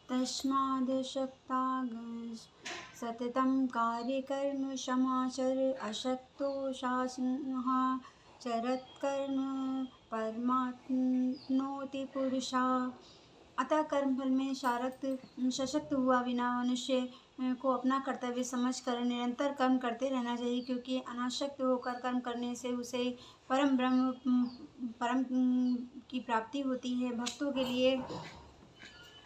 तस्माद् शक्ताग सततं कार्यकर्म क्षमाचर अशक्तो शासनः चरत्कर्म परमाप्नोति पुरुषा। अतः कर्मफल में सशक्त हुआ बिना मनुष्य को अपना कर्तव्य समझकर निरंतर कर्म करते रहना चाहिए, क्योंकि अनासक्त होकर कर्म करने से उसे परम की प्राप्ति होती है।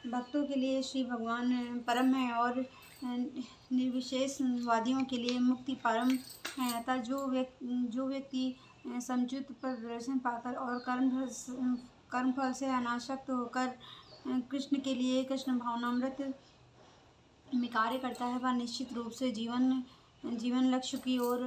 भक्तों के लिए श्री भगवान परम है और निर्विशेषवादियों के लिए मुक्ति परम है। अतः जो व्यक्ति समचित्त प्रदर्शन पाकर और कर्मफल से अनासक्त होकर कृष्ण के लिए कृष्ण भावनामृत में कार्य करता है, वह निश्चित रूप से जीवन लक्ष्य की ओर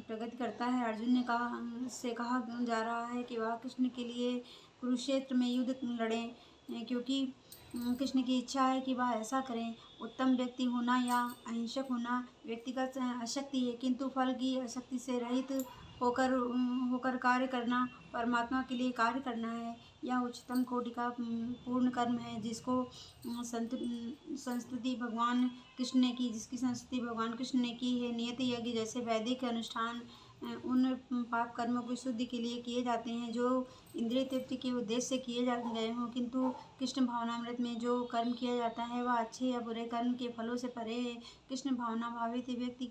प्रगति करता है। अर्जुन ने कहा जा रहा है कि वह कृष्ण के लिए कुरुक्षेत्र में युद्ध लड़ें, क्योंकि कृष्ण की इच्छा है कि वह ऐसा करें। उत्तम व्यक्ति होना या अहिंसक होना व्यक्तिगत आसक्ति है, किंतु फल की आसक्ति से रहित होकर कार्य करना परमात्मा के लिए कार्य करना है। यह उच्चतम कोटि का पूर्ण कर्म है, जिसको संस्तुति भगवान कृष्ण ने की जिसकी संस्तुति भगवान कृष्ण ने की है। नियत यज्ञ जैसे वैदिक अनुष्ठान उन पाप कर्मों की शुद्धि के लिए किए जाते हैं जो इंद्रिय तृप्ति के उद्देश्य से किए गए हों, किंतु कृष्ण भावनामृत में जो कर्म किया जाता है वह अच्छे या बुरे कर्म के फलों से परे है। कृष्ण भावना भावित व्यक्ति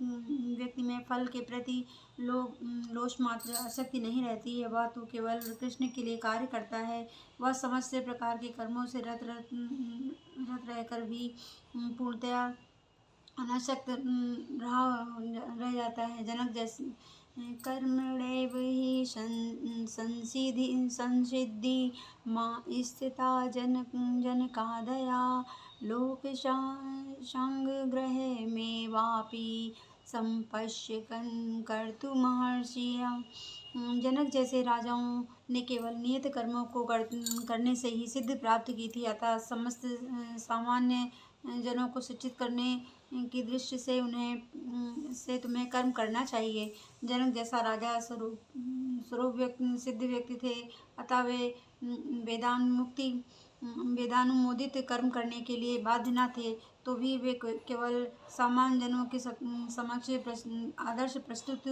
में फल के प्रति लोष मात्र आसक्ति नहीं रहती है। वह तो केवल कृष्ण के लिए कार्य करता है। वह समस्त प्रकार के कर्मों से रत रहकर भी पूर्णतया अनासक्त रह जाता है। जनक जैसे कर्मणैव हि संसिद्धि मा स्थिता जनकादया लोकसंग्रहे में वापि संपश्य कर्तुमहर्षिः। जनक जैसे राजाओं ने केवल नियत कर्मों को करने से ही सिद्धि प्राप्त की थी, अतः समस्त सामान्य जनों को शिक्षित करने की दृष्टि से तुम्हें कर्म करना चाहिए। जनक जैसा राजा स्वरूप सिद्ध व्यक्ति थे, अतः वे वेदानुमोदित कर्म करने के लिए बाध्य न थे, तो भी वे केवल सामान्य जनों के समक्ष आदर्श प्रस्तुत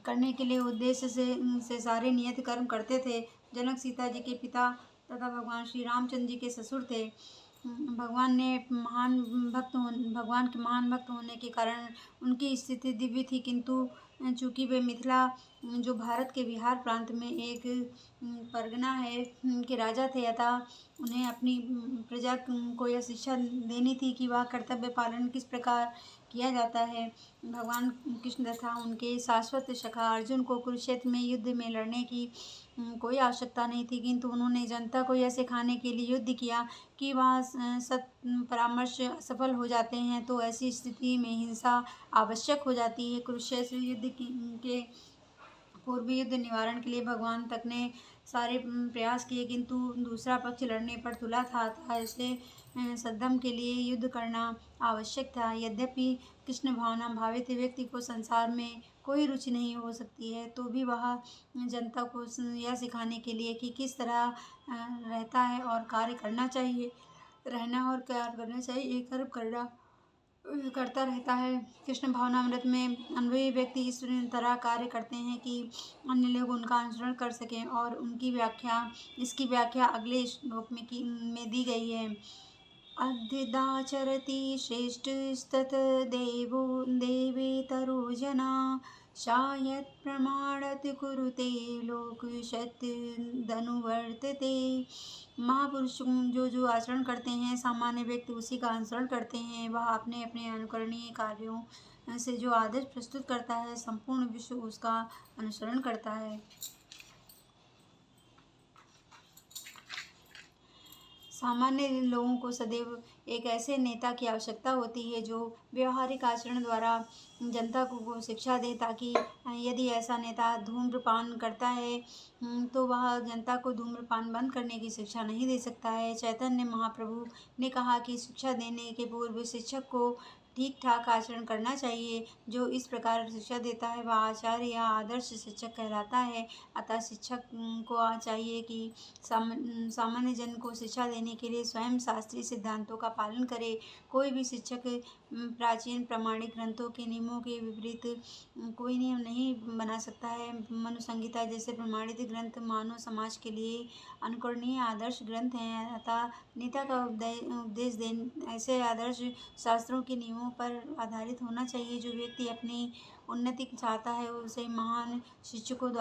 करने के लिए उद्देश्य से सारे नियत कर्म करते थे। जनक सीता जी के पिता तथा भगवान श्री रामचंद्र जी के ससुर थे। भगवान के महान भक्त होने के कारण उनकी स्थिति दिव्य थी, किंतु चूंकि वे मिथिला जो भारत के बिहार प्रांत में एक परगना है के राजा थे, अतः उन्हें अपनी प्रजा को यह शिक्षा देनी थी कि वह कर्तव्य पालन किस प्रकार किया जाता है। भगवान कृष्ण तथा उनके शाश्वत सखा अर्जुन को कुरुक्षेत्र में युद्ध में लड़ने की कोई आवश्यकता नहीं थी, किंतु उन्होंने जनता को यह सिखाने के लिए युद्ध किया कि वह सत परामर्श सफल हो जाते हैं तो ऐसी स्थिति में हिंसा आवश्यक हो जाती है। कुरुक्षेत्र युद्ध के पूर्व युद्ध निवारण के लिए भगवान तक ने सारे प्रयास किए, किंतु दूसरा पक्ष लड़ने पर तुला था, अतः ऐसे सद्धम के लिए युद्ध करना आवश्यक था। यद्यपि कृष्ण भावना भावित व्यक्ति को संसार में कोई रुचि नहीं हो सकती है, तो भी वह जनता को यह सिखाने के लिए कि किस तरह रहता है और कार्य करना चाहिए, कर्म करता रहता है। कृष्ण भावनामृत में अनुभवी व्यक्ति इस तरह कार्य करते हैं कि अन्य लोग उनका अनुसरण कर सकें, और इसकी व्याख्या अगले श्लोक में दी गई है। अद्यदाचरति श्रेष्ठस्तत देवेतरो जना शायत् प्रमाणत कुरुते लोकशतदनुवर्तते। महापुरुष जो आचरण करते हैं सामान्य व्यक्ति उसी का अनुसरण करते हैं। वह अपने अपने अनुकरणीय कार्यों से जो आदर्श प्रस्तुत करता है संपूर्ण विश्व उसका अनुसरण करता है। सामान्य लोगों को सदैव एक ऐसे नेता की आवश्यकता होती है जो व्यवहारिक आचरण द्वारा जनता को शिक्षा दे, ताकि यदि ऐसा नेता धूम्रपान करता है तो वह जनता को धूम्रपान बंद करने की शिक्षा नहीं दे सकता है। चैतन्य महाप्रभु ने कहा कि शिक्षा देने के पूर्व शिक्षक को ठीक ठाक आचरण करना चाहिए। जो इस प्रकार शिक्षा देता है वह आचार्य या आदर्श शिक्षक कहलाता है। अतः शिक्षक को चाहिए कि सामान्य जन को शिक्षा देने के लिए स्वयं शास्त्रीय सिद्धांतों का पालन करे। कोई भी शिक्षक प्राचीन प्रमाणिक ग्रंथों के नियमों के विपरीत कोई नियम नहीं बना सकता है। मनु संहिता जैसे प्रमाणित ग्रंथ मानव समाज के लिए अनुकरणीय आदर्श ग्रंथ हैं। अतः नेता का उपदेश देने ऐसे आदर्श शास्त्रों के नियमों पर आधारित होना चाहिए। जो व्यक्ति अपनी उन्नति चाहता है उसे महान शिक्षकों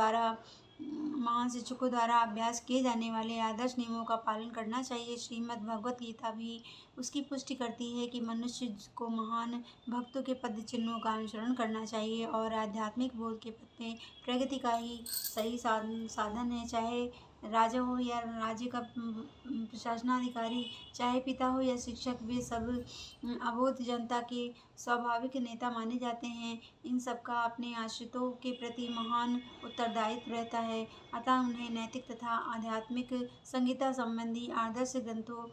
द्वारा अभ्यास किए जाने वाले आदर्श नियमों का पालन करना चाहिए। श्रीमद् भगवत गीता भी उसकी पुष्टि करती है कि मनुष्य को महान भक्तों के पद चिन्हों का अनुसरण करना चाहिए और आध्यात्मिक बोध के पथ में प्रगति का ही सही साधन है। चाहे राजा हो या राज्य का प्रशासनाधिकारी, चाहे पिता हो या शिक्षक, वे सब अबोध जनता के स्वाभाविक नेता माने जाते हैं। इन सबका अपने आश्रितों के प्रति महान उत्तरदायित्व रहता है। अतः उन्हें नैतिक तथा आध्यात्मिक संहिता संबंधी आदर्श ग्रंथों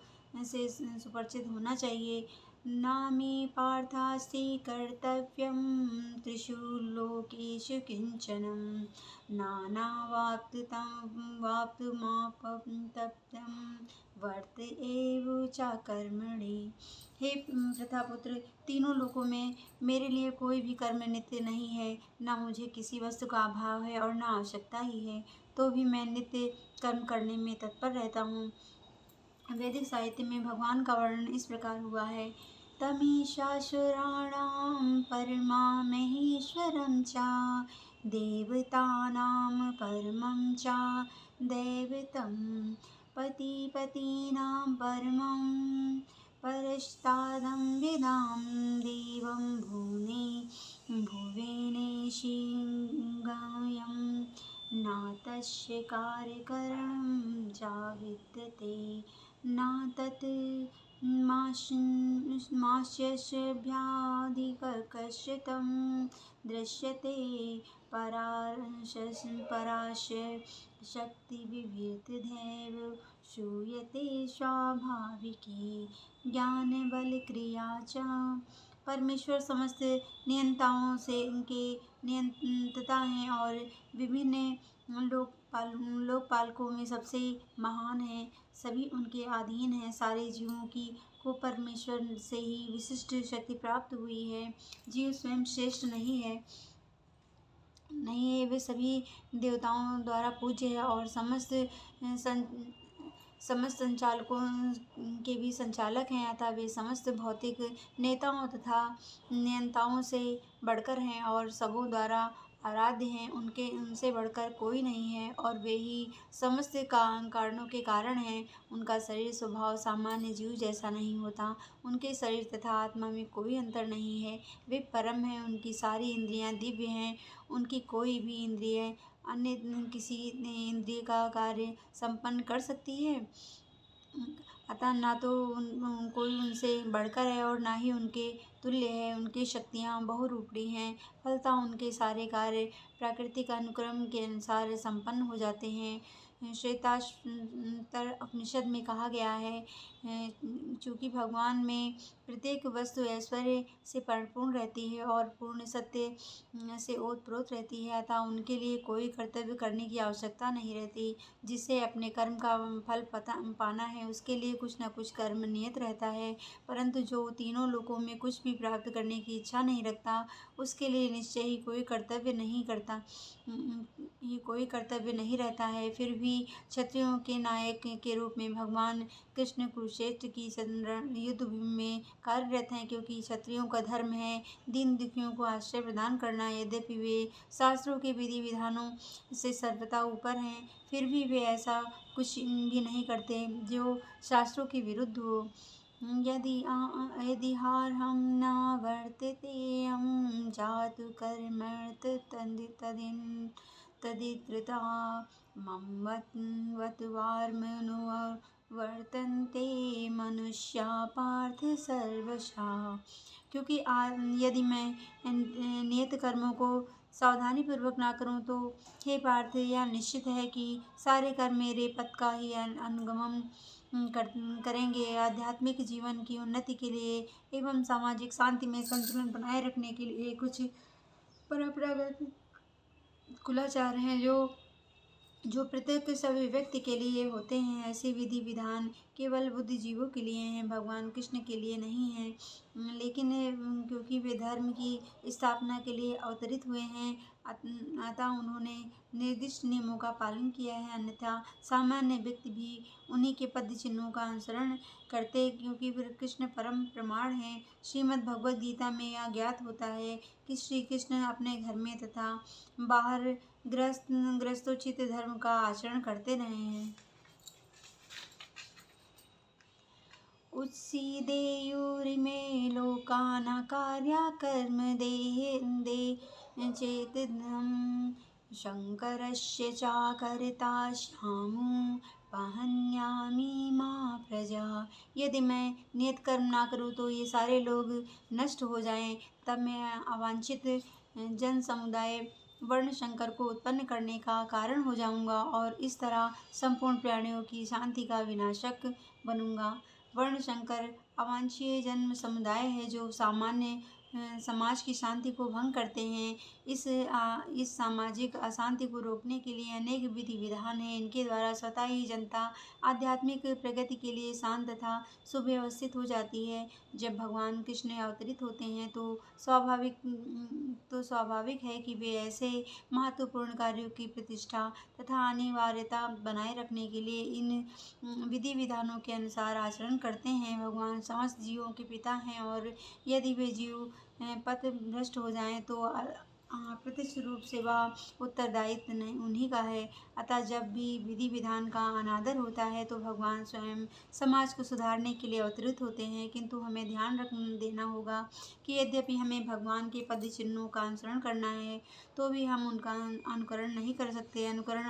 से सुपरिचित होना चाहिए। नामे पार्थास्ति कर्तव्यं त्रिषु लोकेषु किंचनम नानावाप्तमापन्तव्यं वर्त एव च कर्मणि। हे प्रथापुत्र, तीनों लोकों में मेरे लिए कोई भी कर्म नित्य नहीं है। न मुझे किसी वस्तु का अभाव है और न आवश्यकता ही है, तो भी मैं नित्य कर्म करने में तत्पर रहता हूँ। वैदिक साहित्य में भगवान का वर्णन इस प्रकार हुआ है। तमीशासुराणां परमामहेश्वरं च देवतानां परमं च दैवतं पतिपतीनां परमं परस्तादं विदां देवं भुवनेशिगायं न तस्य कार्यकरणं च विद्यते न तत् मास्यस्याधिकर्षितं दृश्यते परास्य शक्तिविवृतिधैव श्रूयते स्वाभाविकी ज्ञानबलक्रिया च। परमेश्वर समस्त नियंताओं से इनके नियंता हैं और विभिन्न लोकपालकों में सबसे महान है। सभी उनके अधीन हैं। सारे जीवों को परमेश्वर से ही विशिष्ट शक्ति प्राप्त हुई है। जीव स्वयं श्रेष्ठ नहीं है, वे सभी देवताओं द्वारा पूज्य है और समस्त संचालकों के भी संचालक हैं। अतः वे समस्त भौतिक नेताओं तथा नियंताओं से बढ़कर हैं और सबों द्वारा आराध्य हैं। उनसे बढ़कर कोई नहीं है और वे ही समस्त कारणों के कारण हैं। उनका शरीर स्वभाव सामान्य जीव जैसा नहीं होता। उनके शरीर तथा आत्मा में कोई अंतर नहीं है। वे परम हैं। उनकी सारी इंद्रियां दिव्य हैं। उनकी कोई भी इंद्रिय अन्य किसी इंद्रिय का कार्य संपन्न कर सकती है। अतः न तो कोई उनसे बढ़कर है और न ही उनके तुल्य है। उनकी शक्तियाँ बहुरूपी हैं। फलतः उनके सारे कार्य प्राकृतिक अनुक्रम के अनुसार संपन्न हो जाते हैं। श्वेताश्वतर उपनिषद में कहा गया है, चूँकि भगवान में प्रत्येक वस्तु ऐश्वर्य से परिपूर्ण रहती है और पूर्ण सत्य से ओतप्रोत रहती है, अतः उनके लिए कोई कर्तव्य करने की आवश्यकता नहीं रहती। जिसे अपने कर्म का फल पाना है उसके लिए कुछ न कुछ कर्म नियत रहता है। परंतु जो तीनों लोकों में कुछ भी प्राप्त करने की इच्छा नहीं रखता, उसके लिए निश्चय ही कोई कर्तव्य नहीं रहता है। फिर भी क्षत्रियों के नायक के रूप में भगवान कृष्ण कुरुक्षेत्र की युद्ध में कार्यरत हैं, क्योंकि क्षत्रियों का धर्म है दीन दुखियों को आश्रय प्रदान करना। यद्यपि वे शास्त्रों के विधि विधानों से सर्वथा ऊपर हैं, फिर भी वे ऐसा कुछ भी नहीं करते जो शास्त्रों के विरुद्ध हो। यदि हार्हं न वर्ततेऽयं जातु कर्मण्यर्थ तदित्रता मम वर्तन्ते मनुष्या पार्थ सर्वशः। क्योंकि यदि मैं नियत कर्मों को सावधानी पूर्वक ना करूं तो हे पार्थ, यह निश्चित है कि सारे कर्म मेरे पथ का ही अनुगमन करेंगे। आध्यात्मिक जीवन की उन्नति के लिए एवं सामाजिक शांति में संतुलन बनाए रखने के लिए कुछ परंपरागत कुलाचार हैं जो प्रत्येक सभी व्यक्ति के लिए होते हैं। ऐसे विधि विधान केवल बुद्धिजीवों के लिए हैं, भगवान कृष्ण के लिए नहीं हैं। लेकिन क्योंकि वे धर्म की स्थापना के लिए अवतरित हुए हैं, अतः उन्होंने निर्दिष्ट नियमों का पालन किया है। अन्यथा सामान्य व्यक्ति भी उन्हीं के पद चिन्हों का अनुसरण करते, क्योंकि वे कृष्ण परम प्रमाण हैं। श्रीमद् भगवद गीता में यह ज्ञात होता है कि श्री कृष्ण अपने घर में तथा बाहर गृहस्थोचित धर्म का आचरण करते रहे हैं। उत्सीदेयुरिमे लोकाना कार्या कर्म दे चेतम् शङ्करस्य चाकर्ता श्यामो वहन्यामि मा प्रजा। यदि मैं नियत कर्म ना करूँ तो ये सारे लोग नष्ट हो जाएं, तब मैं अवांछित जन समुदाय वर्ण शंकर को उत्पन्न करने का कारण हो जाऊंगा और इस तरह संपूर्ण प्राणियों की शांति का विनाशक बनूंगा। वर्ण शंकर अवांछनीय जन्म समुदाय है जो सामान्य समाज की शांति को भंग करते हैं। इस सामाजिक अशांति को रोकने के लिए अनेक विधि विधान हैं। इनके द्वारा स्वतः ही जनता आध्यात्मिक प्रगति के लिए शांत तथा सुव्यवस्थित हो जाती है। जब भगवान कृष्ण अवतरित होते हैं तो स्वाभाविक है कि वे ऐसे महत्वपूर्ण कार्यों की प्रतिष्ठा तथा अनिवार्यता बनाए रखने के लिए इन विधि विधानों के अनुसार आचरण करते हैं। भगवान समस्त जीवों के पिता हैं और यदि वे जीव पथ भ्रष्ट हो जाएं तो प्रत्यक्ष रूप से वह उत्तरदायित्व नहीं उन्हीं का है। अतः जब भी विधि विधान का अनादर होता है तो भगवान स्वयं समाज को सुधारने के लिए अवतरित होते हैं। किंतु हमें ध्यान रख देना होगा कि यद्यपि हमें भगवान के पद चिन्हों का अनुसरण करना है तो भी हम उनका अनुकरण नहीं कर सकते। अनुसरण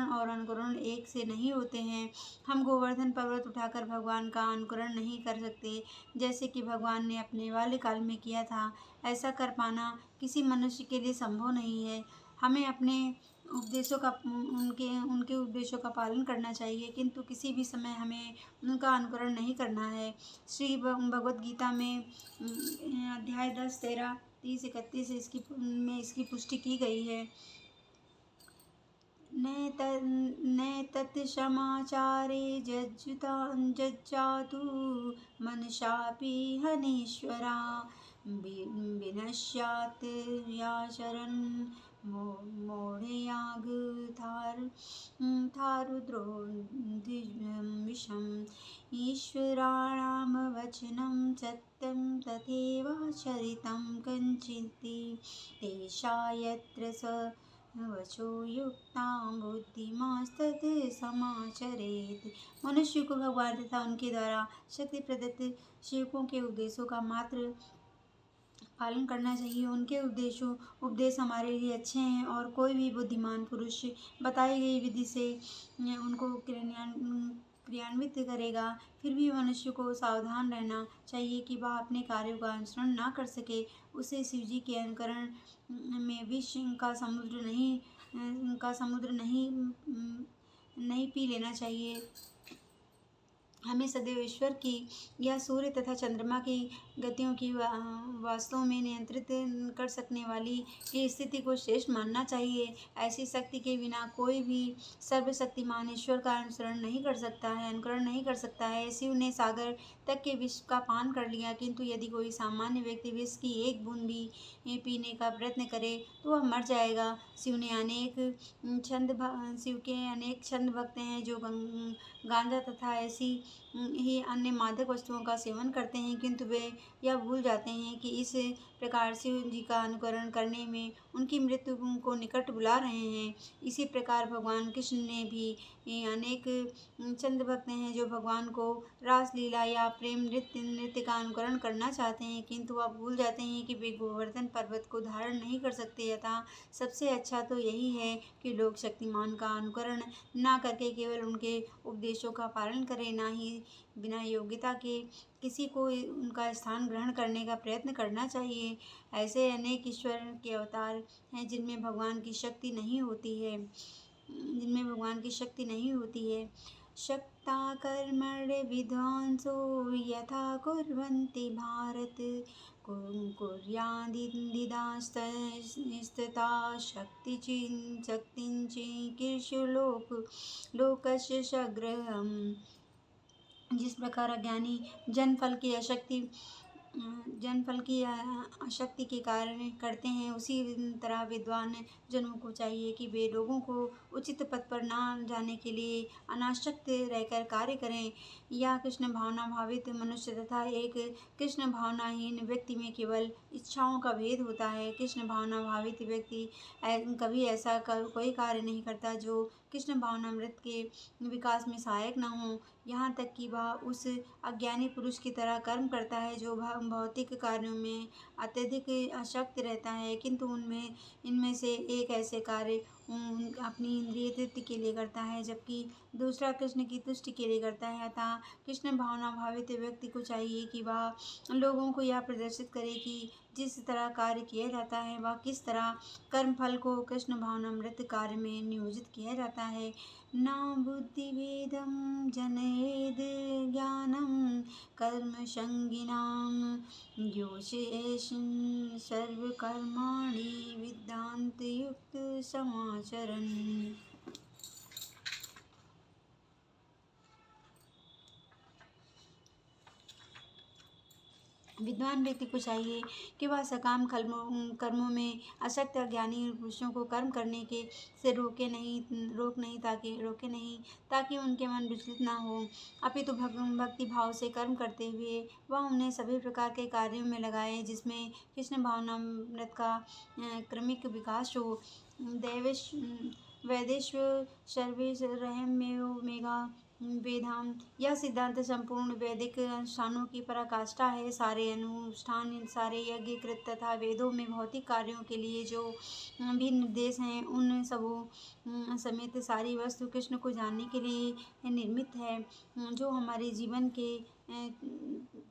और अनुकरण एक से नहीं होते हैं। हम गोवर्धन पर्वत उठाकर भगवान का अनुकरण नहीं कर सकते, जैसे कि भगवान ने अपने बाल्यकाल में किया था। ऐसा कर पाना किसी मनुष्य के लिए संभव नहीं है। हमें अपने उपदेशों का उनके उपदेशों का पालन करना चाहिए, किंतु किसी भी समय हमें उनका अनुकरण नहीं करना है। श्री भगवद गीता में अध्याय 10, 13, 30, 31 इसकी पुष्टि की गई है। नैतत् समाचारे जज्जातु मनसापि हनीश्वरा विनश्यात् याचरन् मोढयाग थारुद्रोर्दिविषम् ईश्वराणां वचनं सत्यं तथैवाचरितं कञ्चित् तेषा यत्र वचो युक्तां बुद्धिमास्तत् समाचरेत्। मनुष्य को भगवान तथा उनके द्वारा शक्ति प्रदत्त सेवकों के उपदेशों का मात्र पालन करना चाहिए। उनके उपदेश हमारे लिए अच्छे हैं और कोई भी बुद्धिमान पुरुष बताई गई विधि से उनको क्रियान्वित करेगा। फिर भी मनुष्य को सावधान रहना चाहिए कि वह अपने कार्यों का अनुसरण ना कर सके। उसे शिवजी के अनुकरण में विष का समुद्र नहीं पी लेना चाहिए। हमें सदैव ईश्वर की या सूर्य तथा चंद्रमा की गतियों की वास्तव में नियंत्रित कर सकने वाली की स्थिति को श्रेष्ठ मानना चाहिए। ऐसी शक्ति के बिना कोई भी सर्वशक्तिमान ईश्वर का अनुकरण नहीं कर सकता है। शिव ने सागर तक के विष का पान कर लिया, किंतु यदि कोई सामान्य व्यक्ति विष की एक बूंद भी पीने का प्रयत्न करे तो वह मर जाएगा। शिव के अनेक छंद भक्त हैं जो गांजा तथा ऐसी ही अन्य मादक वस्तुओं का सेवन करते हैं, किंतु वे यह भूल जाते हैं कि इस प्रकार शिव जी का अनुकरण करने में उनकी मृत्यु को निकट बुला रहे हैं। इसी प्रकार भगवान कृष्ण ने भी अनेक चंद भक्त हैं जो भगवान को रासलीला या प्रेम नृत्य का अनुकरण करना चाहते हैं, किंतु वह भूल जाते हैं कि वे गोवर्धन पर्वत को धारण नहीं कर सकते। अतः सबसे अच्छा तो यही है कि लोग शक्तिमान का अनुकरण ना करके केवल उनके उपदेशों का पालन करें, ना ही बिना योग्यता के किसी को उनका स्थान ग्रहण करने का प्रयत्न करना चाहिए। ऐसे अनेक ईश्वर के अवतार हैं जिनमें भगवान की शक्ति नहीं होती है। शक्ता कर्मण्य विद्वांसो यथा कुर्वन्ति भारत कुर्यादिदास्तथा शक्तिं चिकीर्षु लोकस्य सग्रहम्। जिस प्रकार अज्ञानी जन्म फल की अशक्ति के कारण करते हैं, उसी तरह विद्वान जनों को चाहिए कि वे लोगों को उचित पथ पर न जाने के लिए अनासक्त रहकर कार्य करें। या कृष्ण भावना भावित मनुष्य तथा एक कृष्ण भावनाहीन व्यक्ति में केवल इच्छाओं का भेद होता है। कृष्ण भावना भावित व्यक्ति कभी ऐसा कोई कार्य नहीं करता जो कृष्ण भावनामृत के विकास में सहायक न हो। यहाँ तक कि वह उस अज्ञानी पुरुष की तरह कर्म करता है जो भौतिक कार्यों में अत्यधिक आसक्त रहता है, किंतु इनमें से एक ऐसे कार्य अपनी इंद्रिय तृप्ति के लिए करता है, जबकि दूसरा कृष्ण की तुष्टि के लिए करता है। अतः कृष्ण भावना भावित व्यक्ति को चाहिए कि वह लोगों को यह प्रदर्शित करे कि जिस तरह कार्य किया जाता है, वह किस तरह कर्म फल को कृष्ण भावनामृत कार्य में नियोजित किया जाता है। न बुद्धिभेदं जनयेद् ज्ञानं कर्मसंगिनां योषयेषन् सर्वकर्माणि वेदान्तयुक्तः समाचरन्। विद्वान व्यक्ति को चाहिए कि वह सकाम कर्मों में आसक्त अज्ञानी पुरुषों को कर्म करने के से रोके नहीं ताकि उनके मन विचलित न हो, अपितु भक्ति भाव से कर्म करते हुए वह उन्हें सभी प्रकार के कार्यों में लगाए जिसमें कृष्ण भावनामृत का क्रमिक विकास हो। वैदेश्व सर्वैरहमेव मेघा वेदांत यह सिद्धांत संपूर्ण वैदिक अनुष्ठानों की पराकाष्ठा है। सारे अनुष्ठान, सारे यज्ञ कृत तथा वेदों में भौतिक कार्यों के लिए जो भी निर्देश हैं, उन सबों समेत सारी वस्तु कृष्ण को जानने के लिए निर्मित है, जो हमारे जीवन के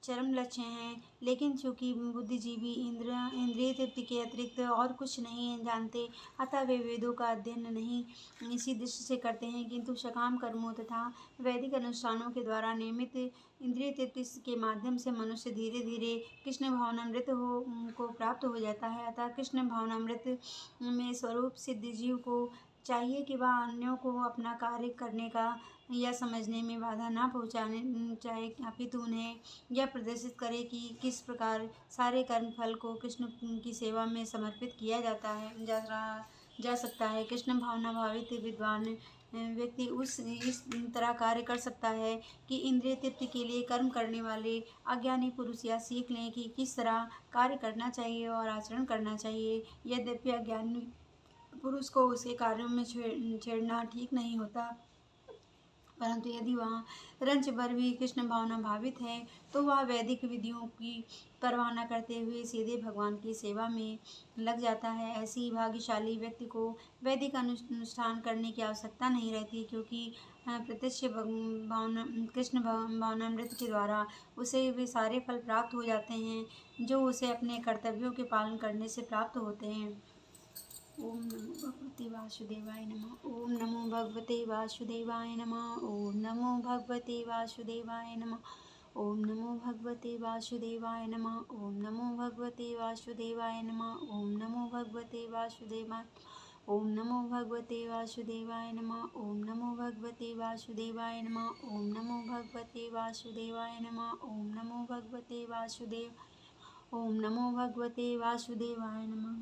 चरम लक्ष्य हैं। लेकिन चूंकि बुद्धिजीवी इंद्रिय तृप्ति के अतिरिक्त और कुछ नहीं जानते, अतः वे वेदों का अध्ययन नहीं इसी दृष्टि से करते हैं, किंतु सकाम कर्मों तथा वैदिक अनुष्ठानों के द्वारा नियमित इंद्रिय तृप्ति के माध्यम से मनुष्य धीरे धीरे कृष्ण भावनामृत को प्राप्त हो जाता है। अतः कृष्ण भावनामृत में स्वरूप सिद्ध जीव को चाहिए कि वह अन्यों को अपना कार्य करने का या समझने में बाधा न पहुँचाने चाहे, अपितु उन्हें यह प्रदर्शित करे कि किस प्रकार सारे कर्म फल को कृष्ण की सेवा में समर्पित किया जा सकता है। कृष्ण भावना भावित विद्वान व्यक्ति इस तरह कार्य कर सकता है कि इंद्रिय तृप्ति के लिए कर्म करने वाले अज्ञानी पुरुष यह सीख लें कि किस तरह कार्य करना चाहिए और आचरण करना चाहिए। यद्यपि अज्ञानी पुरुष को उसके कार्यों में छेड़ना ठीक नहीं होता, परंतु यदि वह रंच भर भी कृष्ण भावना भावित है तो वह वैदिक विधियों की परवाह न करते हुए सीधे भगवान की सेवा में लग जाता है। ऐसे ही भाग्यशाली व्यक्ति को वैदिक अनुष्ठान करने की आवश्यकता नहीं रहती, क्योंकि प्रत्यक्ष कृष्ण भावनामृत के द्वारा उसे वे सारे फल प्राप्त हो जाते हैं जो उसे अपने कर्तव्यों के पालन करने से प्राप्त होते हैं। ओम नमो भगवते वासुदेवाय नमः। ओम नमो भगवते वासुदेवाय नमः। ओम नमो भगवते वासुदेवाय नमः। ओम नमो भगवते वासुदेवाय नमः। ओम नमो भगवते वासुदेवाय नमः। ओम नमो भगवते वासुदेवाय। ओम नमो भगवते वासुदेवाय नमः। ओम नमो भगवते वासुदेवाय नमः। ओम नमो भगवते वासुदेवाय नमः। ओम नमो भगवते वासुदेव। ओम नमो भगवते वासुदेवाय नमः।